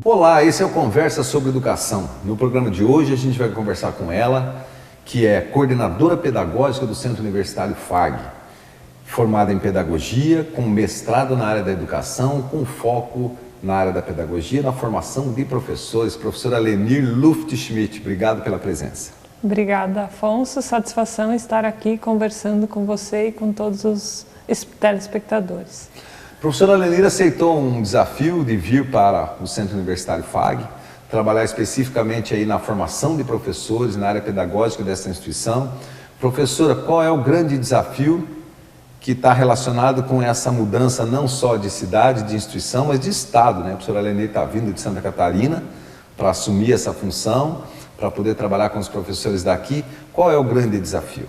Olá, esse é o Conversa sobre Educação. No programa de hoje a gente vai conversar com ela, que é coordenadora pedagógica do Centro Universitário FAG, formada em pedagogia, com mestrado na área da educação, com foco na área da pedagogia, na formação de professores, professora Lenir Luft-Schmidt. Obrigado pela presença. Obrigada, Afonso. Satisfação estar aqui conversando com você e com todos os telespectadores. A professora Lenir aceitou um desafio de vir para o Centro Universitário FAG, trabalhar especificamente aí na formação de professores, na área pedagógica dessa instituição. Professora, qual é o grande desafio que está relacionado com essa mudança não só de cidade, de instituição, mas de estado, né? A professora Lenir está vindo de Santa Catarina para assumir essa função, para poder trabalhar com os professores daqui. Qual é o grande desafio?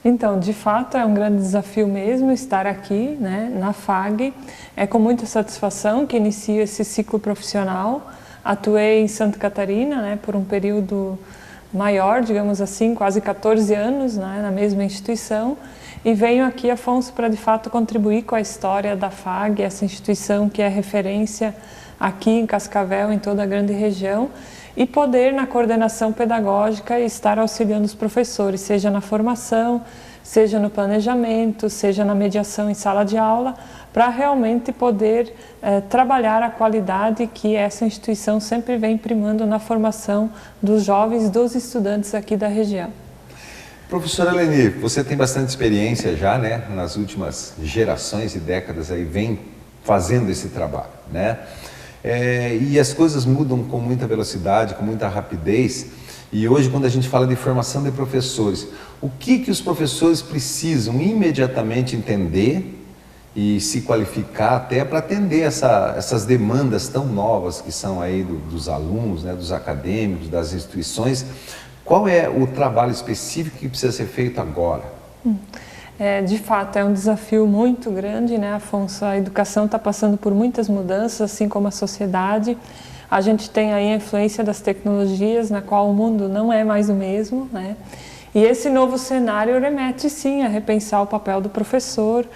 Então, de fato, é um grande desafio mesmo estar aqui, né, na FAG. É com muita satisfação que inicio esse ciclo profissional. Atuei em Santa Catarina, né, por um período maior, digamos assim, quase 14 anos, né, na mesma instituição. E venho aqui, Afonso, para de fato contribuir com a história da FAG, essa instituição que é referência aqui em Cascavel, em toda a grande região, e poder, na coordenação pedagógica, estar auxiliando os professores, seja na formação, seja no planejamento, seja na mediação em sala de aula, para realmente poder trabalhar a qualidade que essa instituição sempre vem primando na formação dos jovens, dos estudantes aqui da região. Professora Lenir, você tem bastante experiência já, né, nas últimas gerações e décadas aí, vem fazendo esse trabalho, né? E as coisas mudam com muita velocidade, com muita rapidez. E hoje, quando a gente fala de formação de professores, o que os professores precisam imediatamente entender e se qualificar até para atender essas demandas tão novas que são aí dos alunos, né, dos acadêmicos, das instituições? Qual é o trabalho específico que precisa ser feito agora? De fato, é um desafio muito grande, né, Afonso? A educação está passando por muitas mudanças, assim como a sociedade. A gente tem aí a influência das tecnologias, na qual o mundo não é mais o mesmo, né? E esse novo cenário remete, sim, a repensar o papel do professor,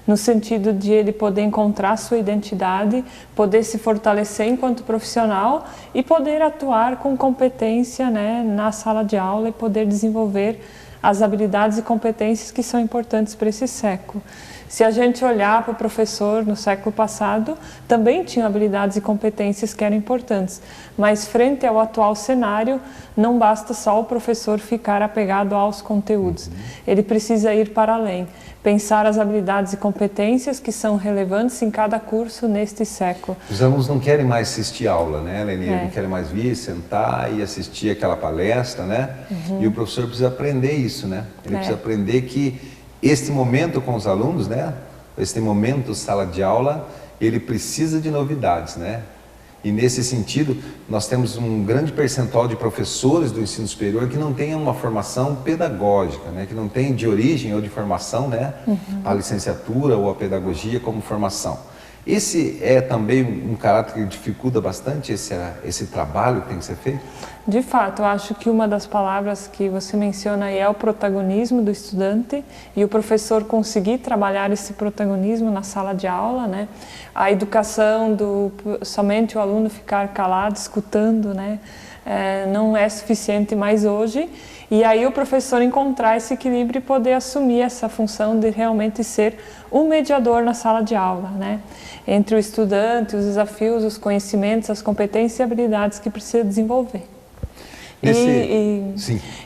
no sentido de ele poder encontrar sua identidade, poder se fortalecer enquanto profissional e poder atuar com competência, né, na sala de aula e poder desenvolver as habilidades e competências que são importantes para esse século. Se a gente olhar para o professor no século passado, também tinha habilidades e competências que eram importantes, mas frente ao atual cenário, não basta só o professor ficar apegado aos conteúdos. Ele precisa ir para além, pensar as habilidades e competências que são relevantes em cada curso neste século. Os alunos não querem mais assistir aula, né, Lenir? Não querem mais vir, sentar e assistir aquela palestra, né? E o professor precisa aprender isso, né? Ele precisa aprender que este momento com os alunos, né? Este momento sala de aula, ele precisa de novidades, né? E nesse sentido, nós temos um grande percentual de professores do ensino superior que não têm uma formação pedagógica, né? Que não tem de origem ou de formação, né? A licenciatura ou a pedagogia como formação. Esse é também um caráter que dificulta bastante esse trabalho que tem que ser feito? De fato, eu acho que uma das palavras que você menciona aí é o protagonismo do estudante e o professor conseguir trabalhar esse protagonismo na sala de aula, né? A educação do somente o aluno ficar calado, escutando, né? Não é suficiente mais hoje. E aí o professor encontrar esse equilíbrio e poder assumir essa função de realmente ser um mediador na sala de aula, né? Entre o estudante, os desafios, os conhecimentos, as competências e habilidades que precisa desenvolver.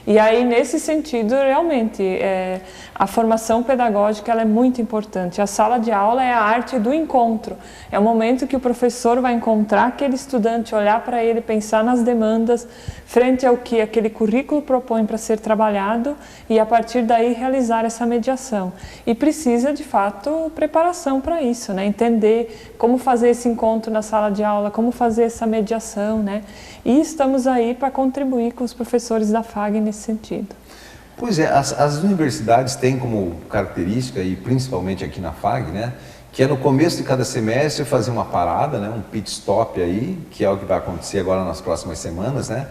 E aí, nesse sentido, realmente, a formação pedagógica ela é muito importante. A sala de aula é a arte do encontro. É o momento que o professor vai encontrar aquele estudante, olhar para ele, pensar nas demandas, frente ao que aquele currículo propõe para ser trabalhado e, a partir daí, realizar essa mediação. E precisa, de fato, preparação para isso, né? Entender como fazer esse encontro na sala de aula, como fazer essa mediação, né? E estamos aí para contribuir com os professores da FAG nesse sentido. Pois é, as universidades têm como característica, e principalmente aqui na FAG, né, que é no começo de cada semestre fazer uma parada, né, um pit stop aí, que é o que vai acontecer agora nas próximas semanas, né,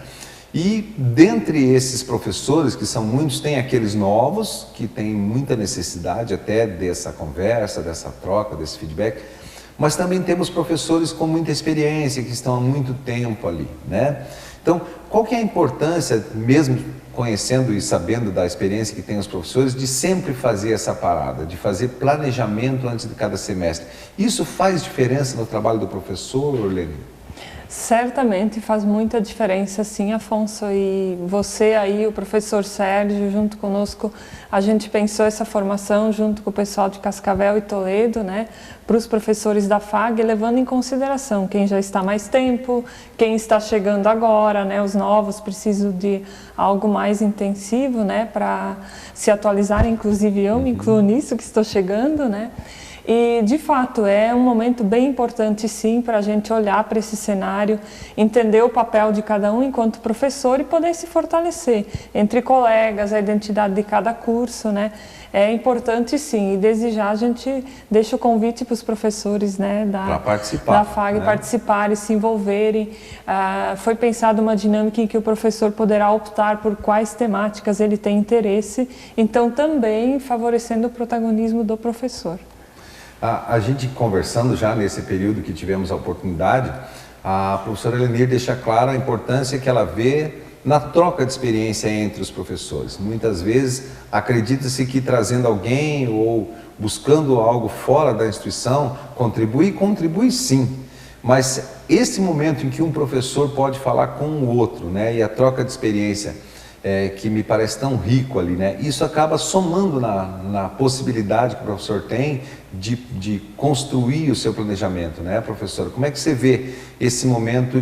E dentre esses professores, que são muitos, tem aqueles novos, que têm muita necessidade até dessa conversa, dessa troca, desse feedback, mas também temos professores com muita experiência, que estão há muito tempo ali, né? Então, qual que é a importância, mesmo conhecendo e sabendo da experiência que tem os professores, de sempre fazer essa parada, de fazer planejamento antes de cada semestre? Isso faz diferença no trabalho do professor, Leni? Certamente faz muita diferença, sim, Afonso, e você aí, o professor Sérgio, junto conosco, a gente pensou essa formação junto com o pessoal de Cascavel e Toledo, né, para os professores da FAG, levando em consideração quem já está mais tempo, quem está chegando agora, né, os novos precisam de algo mais intensivo, né, para se atualizar, inclusive eu me incluo nisso, que estou chegando, né. E, de fato, é um momento bem importante, sim, para a gente olhar para esse cenário, entender o papel de cada um enquanto professor e poder se fortalecer entre colegas, a identidade de cada curso, né? É importante, sim, e desde já a gente deixa o convite para os professores, né, da FAG, né, participarem, se envolverem. Foi pensada uma dinâmica em que o professor poderá optar por quais temáticas ele tem interesse, então também favorecendo o protagonismo do professor. A gente conversando já nesse período que tivemos a oportunidade, a professora Lenir deixa clara a importância que ela vê na troca de experiência entre os professores. Muitas vezes acredita-se que trazendo alguém ou buscando algo fora da instituição contribui sim, mas esse momento em que um professor pode falar com o outro, né, e a troca de experiência que me parece tão rico ali, né? Isso acaba somando na possibilidade que o professor tem de construir o seu planejamento, né, professora? Como é que você vê esse momento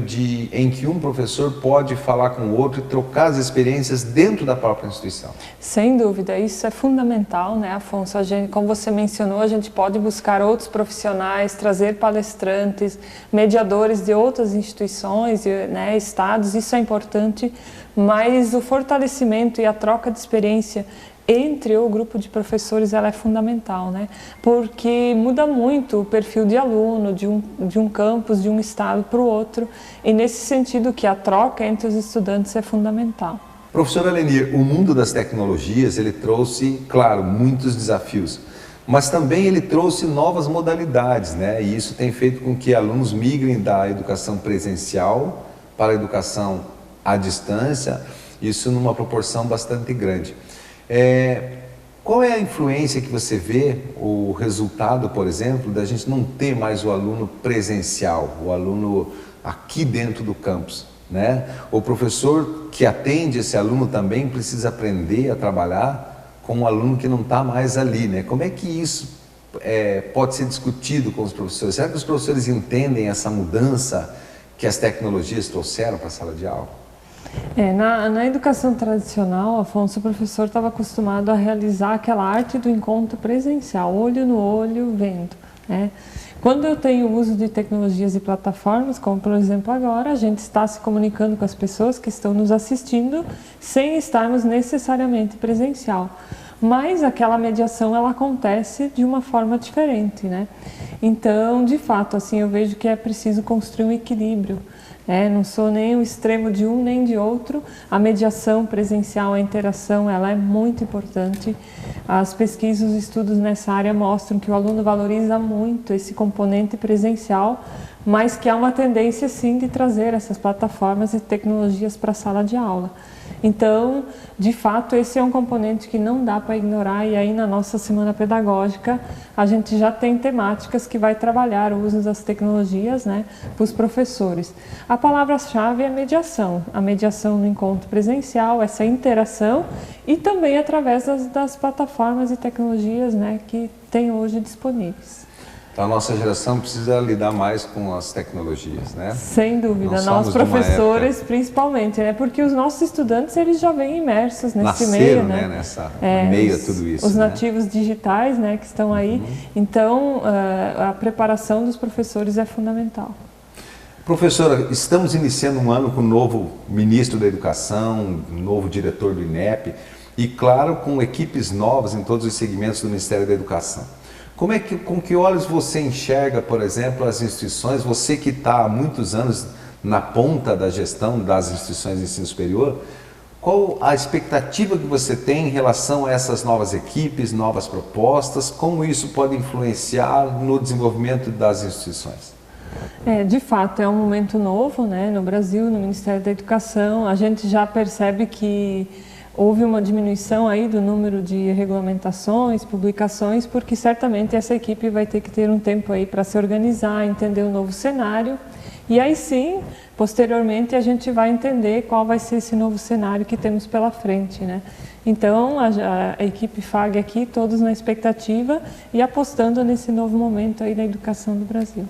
em que um professor pode falar com o outro e trocar as experiências dentro da própria instituição? Sem dúvida, isso é fundamental, né, Afonso? Como você mencionou, a gente pode buscar outros profissionais, trazer palestrantes, mediadores de outras instituições, né, estados, isso é importante, mas o fortalecimento e a troca de experiência entre o grupo de professores ela é fundamental, né? Porque muda muito o perfil de aluno de um campus, de um estado para o outro, e nesse sentido que a troca entre os estudantes é fundamental. Professora Lenir, o mundo das tecnologias, ele trouxe, claro, muitos desafios, mas também ele trouxe novas modalidades, né? E isso tem feito com que alunos migrem da educação presencial para a educação à distância, isso numa proporção bastante grande. Qual é a influência que você vê, o resultado, por exemplo, da gente não ter mais o aluno presencial, o aluno aqui dentro do campus, né? O professor que atende esse aluno também precisa aprender a trabalhar com um aluno que não está mais ali, né? Como é que isso pode ser discutido com os professores? Será que os professores entendem essa mudança que as tecnologias trouxeram para a sala de aula? Na educação tradicional, Afonso, o professor estava acostumado a realizar aquela arte do encontro presencial, olho no olho, vendo, né? Quando eu tenho uso de tecnologias e plataformas, como por exemplo agora, a gente está se comunicando com as pessoas que estão nos assistindo sem estarmos necessariamente presencial. Mas aquela mediação ela acontece de uma forma diferente, né? Então, de fato, assim, eu vejo que é preciso construir um equilíbrio. Não sou nem o extremo de um nem de outro. A mediação presencial, a interação, ela é muito importante. As pesquisas, os estudos nessa área mostram que o aluno valoriza muito esse componente presencial, mas que há uma tendência sim de trazer essas plataformas e tecnologias para a sala de aula. Então, de fato, esse é um componente que não dá para ignorar, e aí na nossa semana pedagógica a gente já tem temáticas que vai trabalhar o uso das tecnologias, né, para os professores. A palavra-chave é a mediação no encontro presencial, essa interação, e também através das plataformas e tecnologias, né, que tem hoje disponíveis. Então, a nossa geração precisa lidar mais com as tecnologias, né? Sem dúvida, nós professores principalmente, né? Porque os nossos estudantes, eles já vêm imersos nesse meio, né? Nessa meio a tudo isso. Os nativos digitais, né, que estão aí. Então, a preparação dos professores é fundamental. Professora, estamos iniciando um ano com o novo ministro da Educação, novo diretor do INEP e, claro, com equipes novas em todos os segmentos do Ministério da Educação. Com que olhos você enxerga, por exemplo, as instituições, você que está há muitos anos na ponta da gestão das instituições de ensino superior, qual a expectativa que você tem em relação a essas novas equipes, novas propostas? Como isso pode influenciar no desenvolvimento das instituições? De fato, é um momento novo, né, no Brasil, no Ministério da Educação. A gente já percebe que houve uma diminuição aí do número de regulamentações, publicações, porque certamente essa equipe vai ter que ter um tempo aí para se organizar, entender o novo cenário. E aí sim, posteriormente, a gente vai entender qual vai ser esse novo cenário que temos pela frente, né? Então, a equipe FAG aqui, todos na expectativa e apostando nesse novo momento aí da educação do Brasil.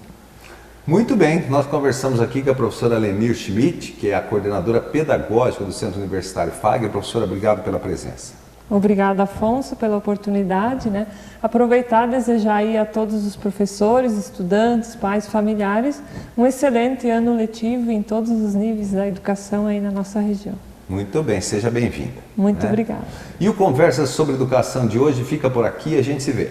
Muito bem, nós conversamos aqui com a professora Lenir Schmidt, que é a coordenadora pedagógica do Centro Universitário FAG. Professora, obrigado pela presença. Obrigada, Afonso, pela oportunidade, né? Aproveitar e desejar aí a todos os professores, estudantes, pais, familiares, um excelente ano letivo em todos os níveis da educação aí na nossa região. Muito bem, seja bem-vinda. Muito obrigada. E o Conversas sobre Educação de hoje fica por aqui, a gente se vê.